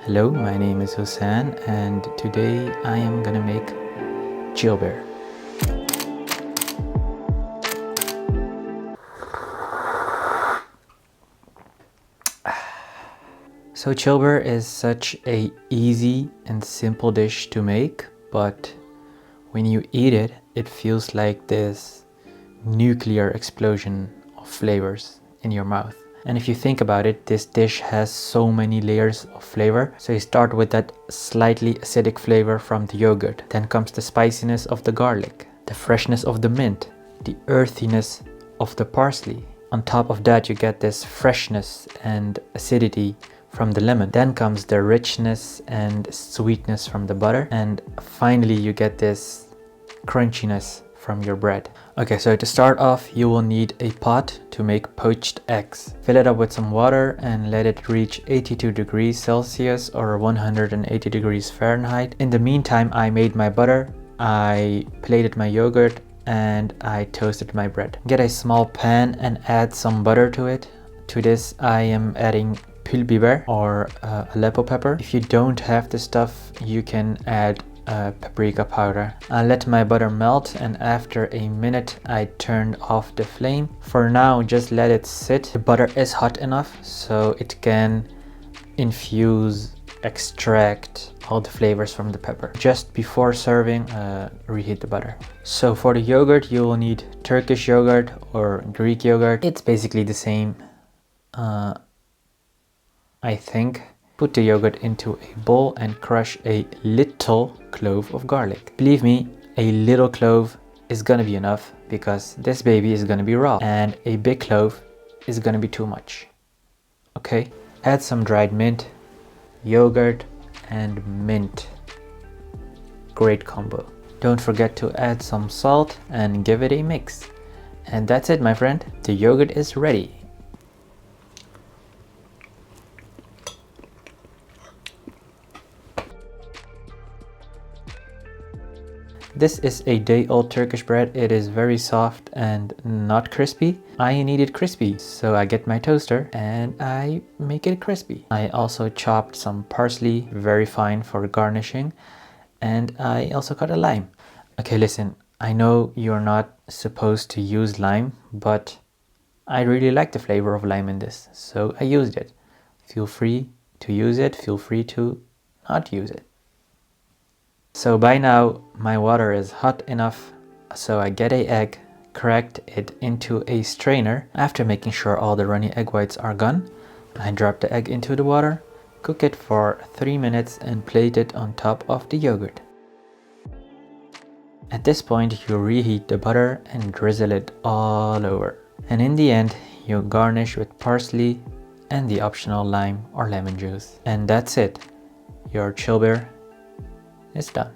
Hello, my name is Hussein and today I am gonna make Cilbir. So Cilbir is such a easy and simple dish to make, but when you eat it, it feels like this nuclear explosion of flavors in your mouth. And if you think about it, this dish has so many layers of flavor. So you start with that slightly acidic flavor from the yogurt. Then comes the spiciness of the garlic, the freshness of the mint, the earthiness of the parsley. On top of that, you get this freshness and acidity from the lemon. Then comes the richness and sweetness from the butter. And finally, you get this crunchiness from your bread. Okay, so to start off, you will need a pot to make poached eggs. Fill it up with some water and let it reach 82 degrees Celsius or 180 degrees Fahrenheit. In the meantime, I made my butter, I plated my yogurt, and I toasted my bread. Get a small pan and add some butter to it. To this, I am adding Cilbir or Aleppo pepper. If you don't have the stuff, you can add paprika powder. I let my butter melt, and after a minute I turned off the flame. For now, just let it sit. The butter is hot enough so it can extract all the flavors from the pepper. Just before serving, reheat the butter. So for the yogurt, you will need Turkish yogurt or Greek yogurt. It's basically the same, I think. Put the yogurt into a bowl and crush a little clove of garlic. Believe me, a little clove is gonna be enough because this baby is gonna be raw, and a big clove is gonna be too much. Okay, add some dried mint, yogurt, and mint. Great combo. Don't forget to add some salt and give it a mix. And that's it, my friend. The yogurt is ready. This is a day-old Turkish bread. It is very soft and not crispy. I need it crispy, so I get my toaster and I make it crispy. I also chopped some parsley very fine for garnishing, and I also cut a lime. Okay, listen, I know you're not supposed to use lime, but I really like the flavor of lime in this, so I used it. Feel free to use it, feel free to not use it. So by now my water is hot enough, so I get an egg, cracked it into a strainer. After making sure all the runny egg whites are gone, I drop the egg into the water, cook it for 3 minutes and plate it on top of the yogurt. At this point, you reheat the butter and drizzle it all over. And in the end, you garnish with parsley and the optional lime or lemon juice. And that's it. Your Cilbir is done.